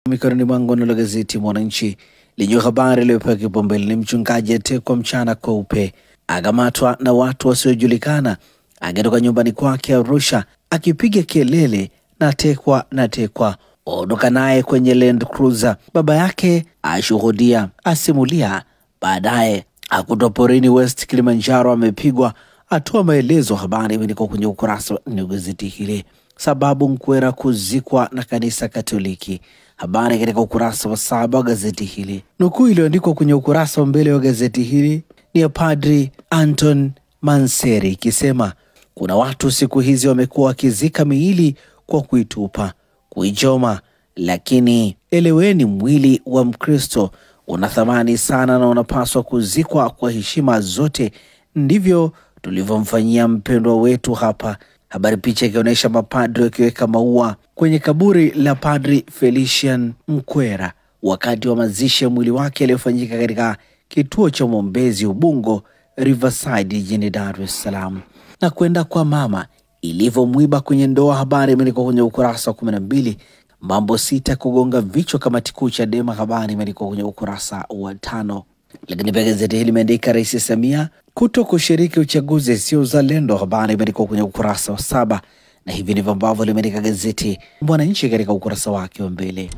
Mikononi mwangu na gazeti Mwananchi lenye habari iliyopewa kipaumbele ni mchungaji atekwa mchana kweupe, akamatwa na watu wasiojulikana akitoka nyumbani kwake Arusha akipiga kelele na tekwa. Ondoka naye kwenye Land Cruiser. Baba yake ashuhudia, asimulia baadaye akutwa porini West Kilimanjaro amepigwa, atoa maelezo. Habari imeandikwa kwenye ukurasa wa gazeti hili. Sababu Mkwera kuzikwa na kanisa Katoliki. Habari katika ukurasa wa 7 wa gazeti hili. Nukuu iliyoandikwa kwenye ukurasa wa mbele wa gazeti hili ni ya Padri Anton Manseri ikisema kuna watu siku hizi wamekuwa wakizika miili kwa kuitupa, kuichoma, lakini eleweni, mwili wa Mkristo una thamani sana na unapaswa kuzikwa kwa heshima zote. Ndivyo tulivyomfanyia mpendwa wetu hapa. Habari picha ikionyesha mapadri wakiweka maua kwenye kaburi la Padri Felician Mkwera wakati wa mazishi ya mwili wake yaliyofanyika katika kituo cha Mwombezi Ubungo Riverside jijini Dar es Salaam. Na kwenda kwa mama ilivyomwiba kwenye ndoa. Habari imeandikwa kwenye ukurasa wa 12. Mambo 6 kugonga vichwa kamati kuu Chadema. Habari imeandikwa kwenye ukurasa wa 5. Lakini pia gazeti hili limeandika Rais Samia kuto kushiriki uchaguzi sio uzalendo. Habari imeandikwa kwenye ukurasa wa 7, na hivi ndivyo ambavyo limeandika gazeti Mwananchi katika ukurasa wake wa mbele.